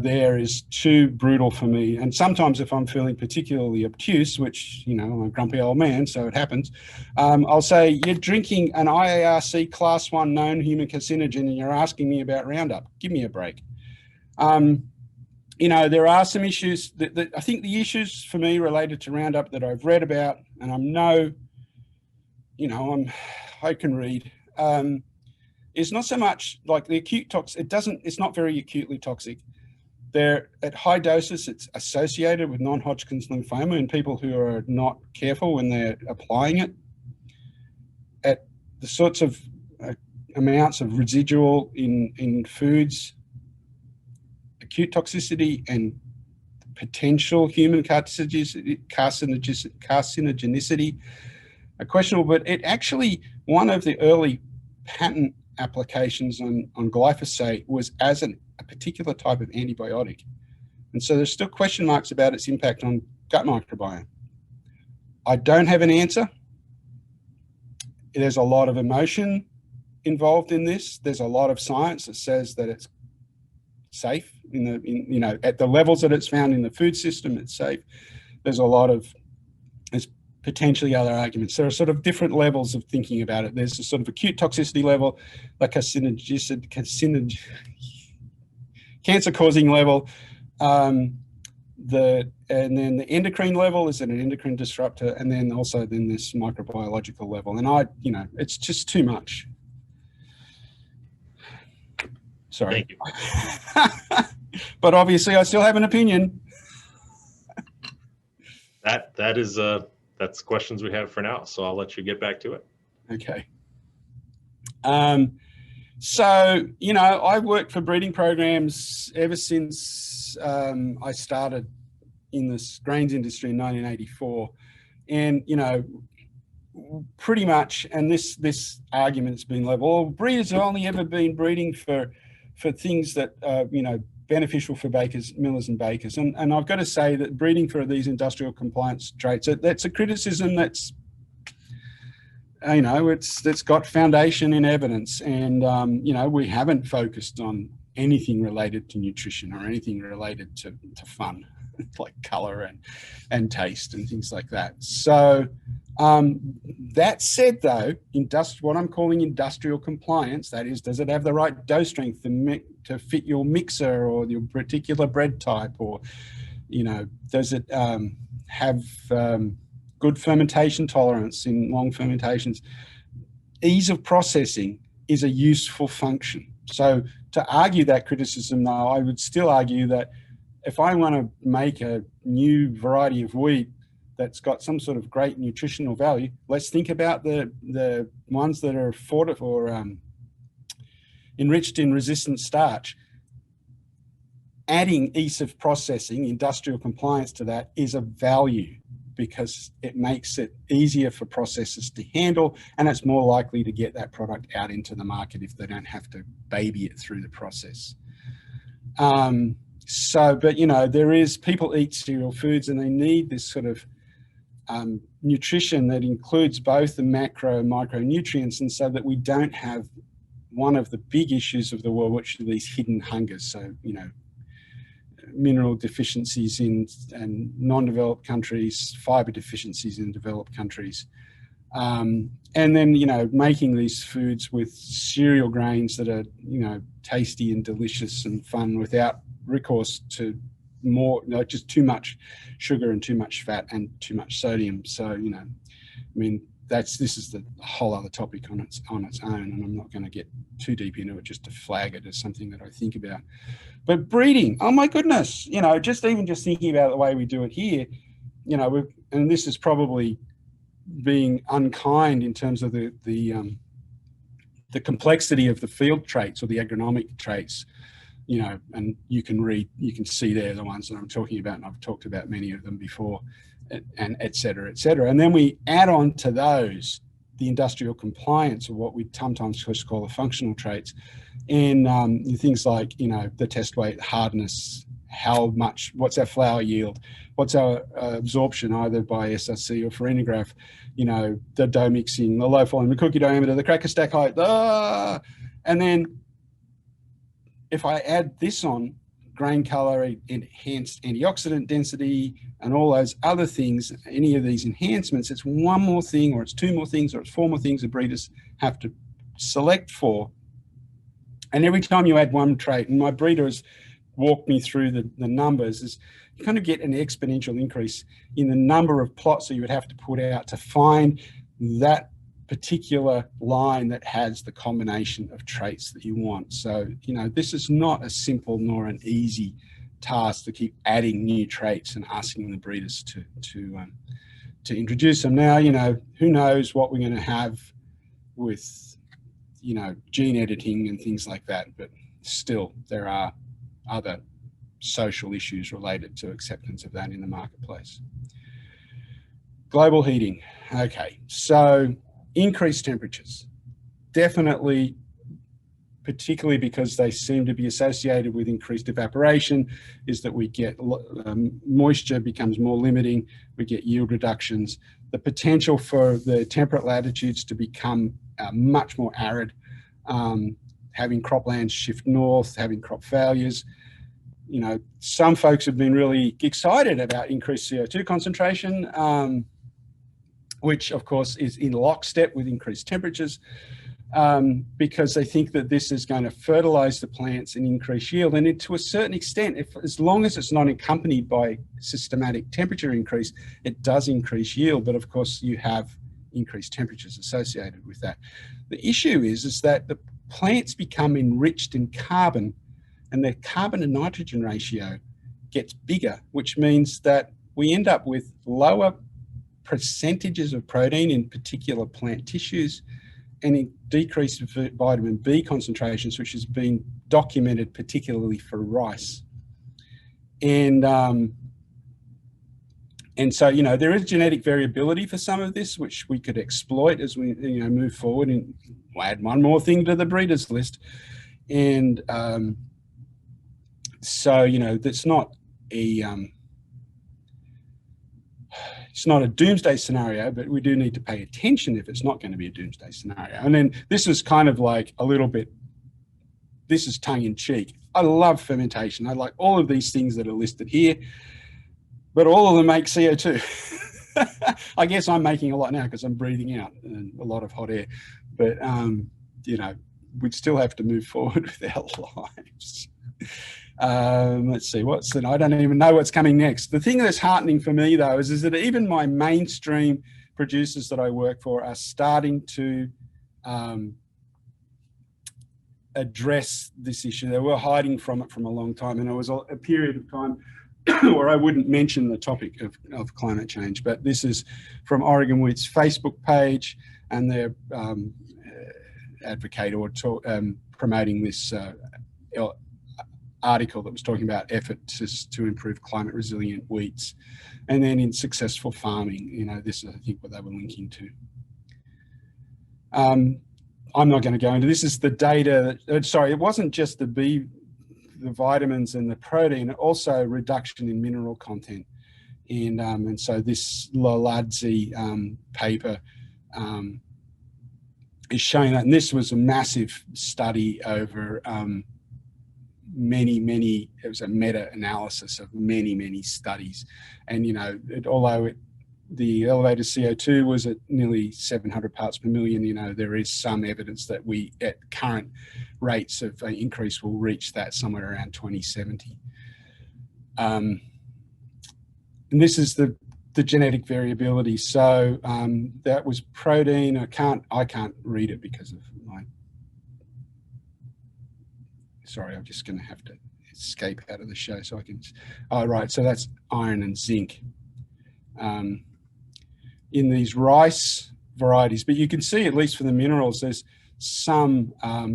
there is too brutal for me. And sometimes if I'm feeling particularly obtuse, which, you know, I'm a grumpy old man, so it happens, I'll say, you're drinking an IARC class 1 known human carcinogen and you're asking me about Roundup. Give me a break. You know, there are some issues that I think the issues for me related to Roundup that I've read about, and I can read, is not so much like the acute toxic. It's not very acutely toxic. They're at high doses, it's associated with non-Hodgkin's lymphoma in people who are not careful when they're applying it. At the sorts of amounts of residual in foods, acute toxicity and potential human carcinogenicity are questionable, but it actually, one of the early patent applications on glyphosate was as a particular type of antibiotic. And so there's still question marks about its impact on gut microbiome. I don't have an answer. There's a lot of emotion involved in this. There's a lot of science that says that it's safe at the levels that it's found in the food system, it's safe. There's potentially other arguments. There are sort of different levels of thinking about it. There's a sort of acute toxicity level, like cancer-causing level, and then the endocrine level, is it an endocrine disruptor, and then also this microbiological level. And it's just too much. Sorry. Thank you. But obviously I still have an opinion. That's questions we have for now. So I'll let you get back to it. Okay. So, I've worked for breeding programs ever since I started in this grains industry in 1984. And, pretty much, and this argument's been leveled, well, breeders have only ever been breeding for things that, beneficial for bakers, millers and bakers. And I've got to say that breeding for these industrial compliance traits, that's a criticism that's, it's got foundation in evidence. And, we haven't focused on anything related to nutrition or anything related to fun, like color and taste and things like that. So that said, though, what I'm calling industrial compliance, that is, does it have the right dough strength to fit your mixer or your particular bread type, or, does it have good fermentation tolerance in long fermentations? Ease of processing is a useful function. So to argue that criticism, though, I would still argue that if I want to make a new variety of wheat that's got some sort of great nutritional value, let's think about the ones that are enriched in resistant starch. Adding ease of processing, industrial compliance to that is a value, because it makes it easier for processors to handle, and it's more likely to get that product out into the market if they don't have to baby it through the process. People eat cereal foods and they need this sort of nutrition that includes both the macro and micronutrients, and so that we don't have one of the big issues of the world, which are these hidden hungers. So, mineral deficiencies in non-developed countries, fiber deficiencies in developed countries. And then, you know, making these foods with cereal grains that are, you know, tasty and delicious and fun without recourse to more, you know, just too much sugar and too much fat and too much sodium. So, you know, I mean, this is the whole other topic on its own, and I'm not going to get too deep into it, just to flag it as something that I think about. But breeding, oh my goodness, you know, just thinking about the way we do it here, you know, and this is probably being unkind in terms of the complexity of the field traits or the agronomic traits, you know, and you can see there the ones that I'm talking about, and I've talked about many of them before, and et cetera, et cetera. And then we add on to those the industrial compliance, or what we sometimes just call the functional traits, and things like, you know, the test weight, hardness, what's our flour yield, what's our absorption either by SRC or forenograph, you know, the dough mixing, the loaf volume, the cookie diameter, the cracker stack height, and then if I add this on, grain color, enhanced antioxidant density, and all those other things, any of these enhancements, it's one more thing, or it's two more things, or it's four more things the breeders have to select for. And every time you add one trait, and my breeder has walked me through the numbers, is you kind of get an exponential increase in the number of plots that you would have to put out to find that particular line that has the combination of traits that you want. So, you know, this is not a simple nor an easy task to keep adding new traits and asking the breeders to introduce them. Now, you know, who knows what we're going to have with, you know, gene editing and things like that, but still there are other social issues related to acceptance of that in the marketplace. Global heating. Okay, so increased temperatures, definitely, particularly because they seem to be associated with increased evaporation, is that we get moisture becomes more limiting, we get yield reductions, the potential for the temperate latitudes to become much more arid, having croplands shift north, having crop failures. You know, some folks have been really excited about increased CO2 concentration, which of course is in lockstep with increased temperatures, because they think that this is going to fertilize the plants and increase yield. And to a certain extent, as long as it's not accompanied by systematic temperature increase, it does increase yield. But of course, you have increased temperatures associated with that. The issue is that the plants become enriched in carbon, and their carbon to nitrogen ratio gets bigger, which means that we end up with lower percentages of protein in particular plant tissues, and in decreased vitamin B concentrations, which has been documented particularly for rice. And so, you know, there is genetic variability for some of this, which we could exploit as we, you know, move forward, and we'll add one more thing to the breeders list. And so, you know, that's not a it's not a doomsday scenario, but we do need to pay attention if it's not going to be a doomsday scenario. And then this is kind of like a little bit, this is tongue in cheek. I love fermentation. I like all of these things that are listed here, but all of them make CO2. I guess I'm making a lot now because I'm breathing out a lot of hot air, but you know, we'd still have to move forward with our lives. Let's see, I don't even know what's coming next. The thing that's heartening for me though is that even my mainstream producers that I work for are starting to address this issue. They were hiding from it from a long time, and it was a period of time where I wouldn't mention the topic of climate change. But this is from Oregon Wheat's Facebook page, and they're advocate or promoting this article that was talking about efforts to improve climate resilient wheats. And then in successful farming, you know, this is, I think, what they were linking to. I'm not going to go into this. Is the data, sorry, it wasn't just the vitamins and the protein, also reduction in mineral content. And so this Loladze paper is showing that, and this was a massive study over it was a meta-analysis of many studies. And, you know, although it the elevated CO2 was at nearly 700 parts per million. You know, there is some evidence that we, at current rates of increase, will reach that somewhere around 2070. And this is the genetic variability. So that was protein. I can't read it because of my, sorry, I'm just going to have to escape out of the show so I can, oh, right. So that's iron and zinc in these rice varieties. But you can see, at least for the minerals, there's some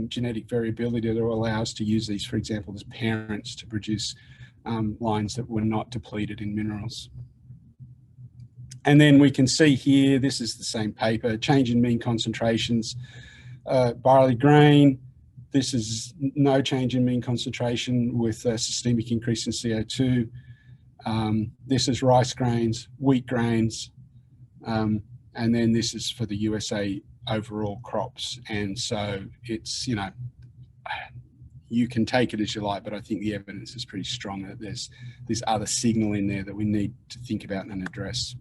genetic variability that will allow us to use these, for example, as parents to produce lines that were not depleted in minerals. And then we can see here, this is the same paper, change in mean concentrations, barley grain. This is no change in mean concentration with a systemic increase in CO2. This is rice grains, wheat grains, and then this is for the USA overall crops. And so it's, you know, you can take it as you like, but I think the evidence is pretty strong that there's this other signal in there that we need to think about and address.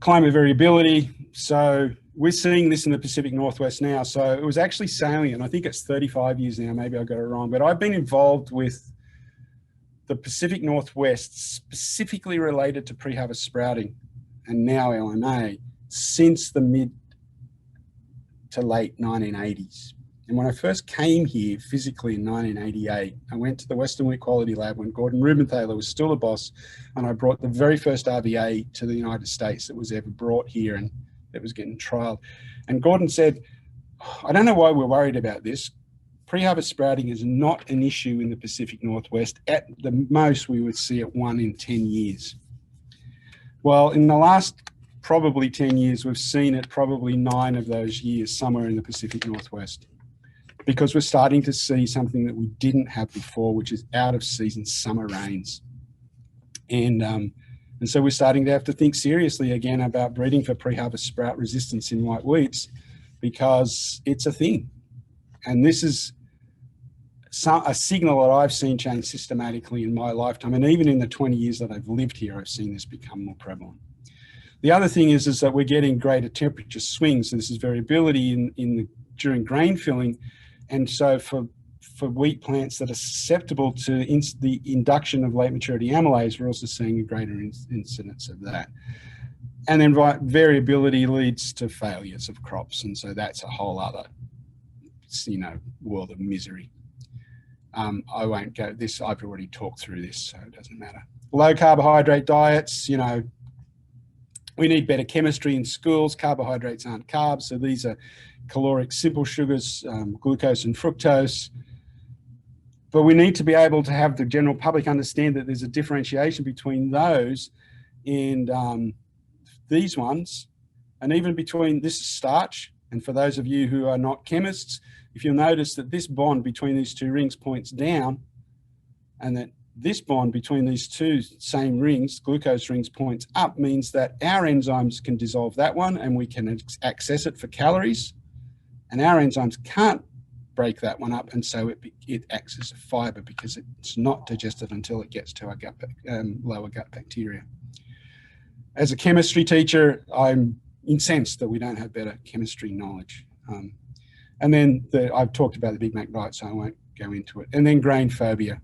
Climate variability. So we're seeing this in the Pacific Northwest now. So it was actually salient. I think it's 35 years now, maybe I got it wrong, but I've been involved with the Pacific Northwest specifically related to pre-harvest sprouting and now LMA since the mid to late 1980s. And when I first came here physically in 1988, I went to the Western Wheat Quality Lab when Gordon Rubenthaler was still the boss, and I brought the very first RVA to the United States that was ever brought here and that was getting trialed. And Gordon said, I don't know why we're worried about this. Pre-harvest sprouting is not an issue in the Pacific Northwest. At the most, we would see it 1 in 10 years. Well, in the last probably 10 years, we've seen it probably 9 of those years somewhere in the Pacific Northwest, because we're starting to see something that we didn't have before, which is out of season summer rains. And so we're starting to have to think seriously again about breeding for pre-harvest sprout resistance in white wheats, because it's a thing. And this is a signal that I've seen change systematically in my lifetime. And even in the 20 years that I've lived here, I've seen this become more prevalent. The other thing is that we're getting greater temperature swings. So this is variability during grain filling. And so for wheat plants that are susceptible to the induction of late maturity amylase, we're also seeing a greater incidence of that. And then variability leads to failures of crops. And so that's a whole other, you know, world of misery. I won't go this, I've already talked through this, so it doesn't matter. Low carbohydrate diets, you know, we need better chemistry in schools. Carbohydrates aren't carbs, so these are caloric simple sugars, glucose and fructose. But we need to be able to have the general public understand that there's a differentiation between those and these ones, and even between this starch. And for those of you who are not chemists, if you'll notice that this bond between these two rings points down, and that this bond between these two same rings, glucose rings, points up, means that our enzymes can dissolve that one and we can access it for calories, and our enzymes can't break that one up, and so it acts as a fiber because it's not digested until it gets to our gut, lower gut bacteria. As a chemistry teacher, I'm incensed that we don't have better chemistry knowledge. And then I've talked about the Big Mac diet, so I won't go into it. And then grain phobia.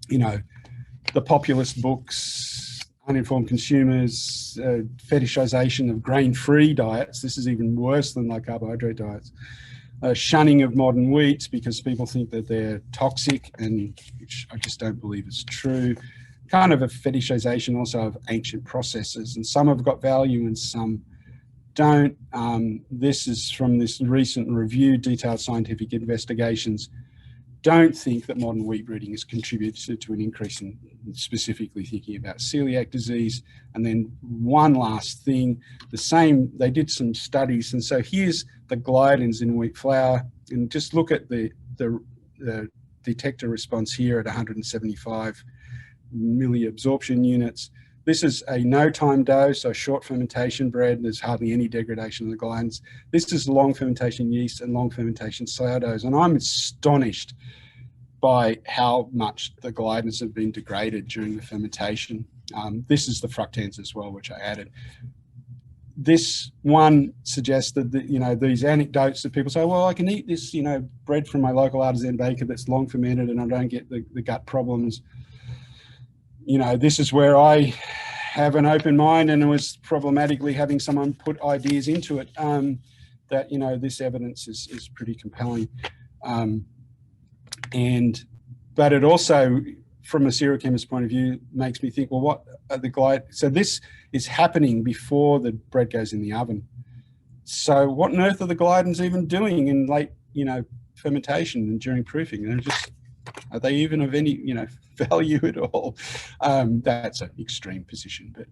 You know, the populist books, uninformed consumers, fetishization of grain-free diets. This is even worse than low carbohydrate diets. Shunning of modern wheats because people think that they're toxic, and which I just don't believe is true. Kind of a fetishization also of ancient processes, and some have got value and some don't. This is from this recent review, Detailed Scientific Investigations. Don't think that modern wheat breeding has contributed to an increase in specifically thinking about celiac disease. And then one last thing, they did some studies. And so here's the gliadins in wheat flour, and just look at the detector response here at 175 milliabsorption units. This is a no-time dose, so short fermentation bread. There's hardly any degradation of the gliadins. This is long fermentation yeast and long fermentation sourdoughs, and I'm astonished by how much the gliadins have been degraded during the fermentation. This is the fructans as well, which I added. This one suggested that, you know, these anecdotes that people say, well, I can eat this, you know, bread from my local artisan baker that's long fermented and I don't get the gut problems. You know, this is where I have an open mind, and it was problematically having someone put ideas into it, that, you know, this evidence is pretty compelling. But it also, from a serial chemist point of view, makes me think, well, what are the glide? So this is happening before the bread goes in the oven. So what on earth are the gliadins even doing in late, you know, fermentation and during proofing? They're just, are they even of any, you know, value at all? That's an extreme position, but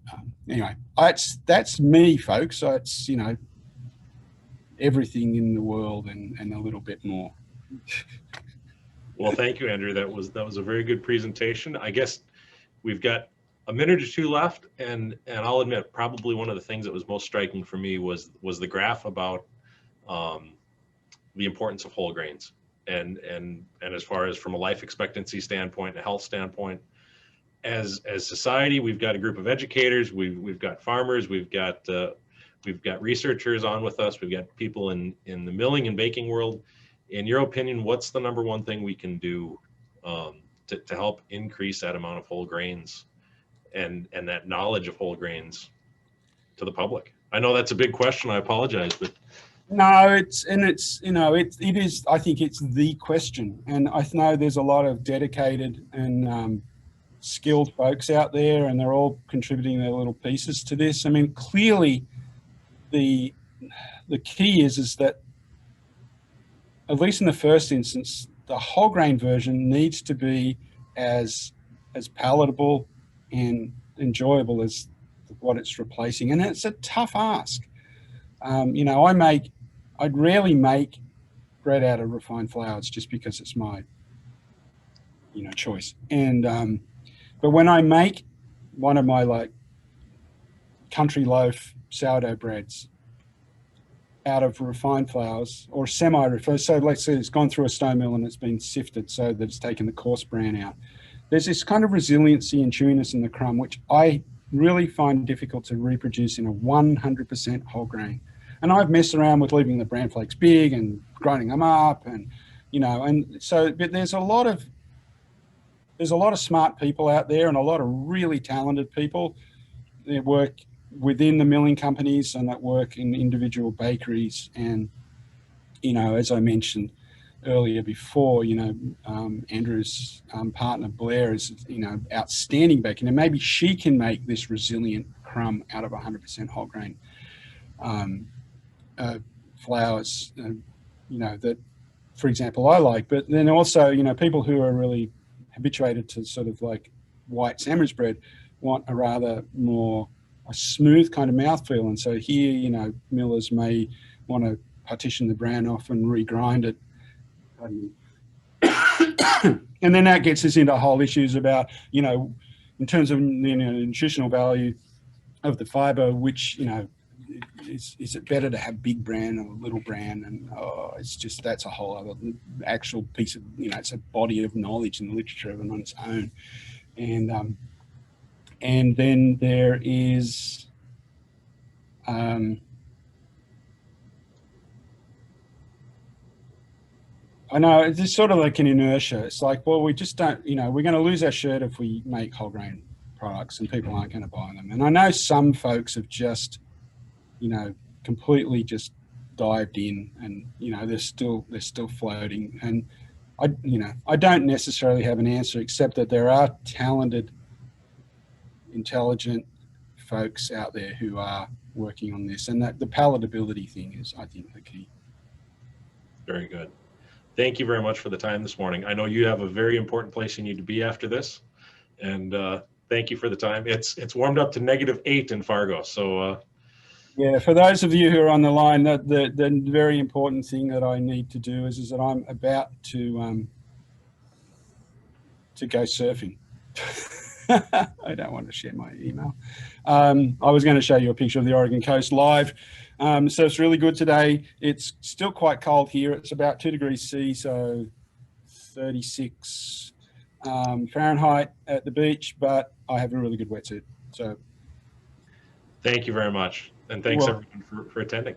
anyway, that's me, folks. So it's, you know, everything in the world and a little bit more. Well, thank you, Andrew. That was a very good presentation. I guess we've got a minute or two left, and I'll admit, probably one of the things that was most striking for me was the graph about the importance of whole grains, and as far as from a life expectancy standpoint, a health standpoint, as society, we've got a group of educators, we've got farmers, we've got researchers on with us, we've got people in the milling and baking world. In your opinion, what's the number one thing we can do to help increase that amount of whole grains and that knowledge of whole grains to the public? I know that's a big question. I apologize, but no, you know, it is. I think it's the question, and I know there's a lot of dedicated and skilled folks out there, and they're all contributing their little pieces to this. I mean, clearly, the key is that, at least in the first instance, the whole grain version needs to be as palatable and enjoyable as what it's replacing. And it's a tough ask. You know, I'd rarely make bread out of refined flours just because it's my, you know, choice. And, but when I make one of my like country loaf sourdough breads out of refined flours or semi-refined, so let's say it's gone through a stone mill and it's been sifted so that it's taken the coarse bran out. There's this kind of resiliency and chewiness in the crumb, which I really find difficult to reproduce in a 100% whole grain. And I've messed around with leaving the bran flakes big and grinding them up, and, you know, and so, but there's a lot of smart people out there and a lot of really talented people that work within the milling companies and that work in individual bakeries. And, you know, as I mentioned earlier before, you know, Andrew's partner Blair is, you know, outstanding baking, and maybe she can make this resilient crumb out of 100% whole grain flours, you know, that, for example, I like. But then also, you know, people who are really habituated to sort of like white sandwich bread want a rather more a smooth kind of mouthfeel. And so here, you know, millers may want to partition the bran off and regrind it. And then that gets us into whole issues about, you know, in terms of, you know, nutritional value of the fiber, which, you know, is it better to have big bran or little bran? And it's just, that's a whole other actual piece of, you know, it's a body of knowledge in the literature of it on its own. And then there is, I know it's just sort of like an inertia. It's like, well, we just don't, you know, we're going to lose our shirt if we make whole grain products and people aren't going to buy them. And I know some folks have just, you know, completely just dived in, and, you know, they're still floating. And I don't necessarily have an answer, except that there are talented, intelligent folks out there who are working on this, and that the palatability thing is, I think, the key. Very good. Thank you very much for the time this morning. I know you have a very important place you need to be after this, and thank you for the time. It's warmed up to -8 in Fargo, so yeah, for those of you who are on the line, the very important thing that I need to do is that I'm about to go surfing. I don't want to share my email. I was going to show you a picture of the Oregon coast live. So it's really good today. It's still quite cold here. It's about 2 degrees C, so 36 Fahrenheit at the beach, but I have a really good wetsuit. So Thank you very much. And thanks Well- everyone for attending.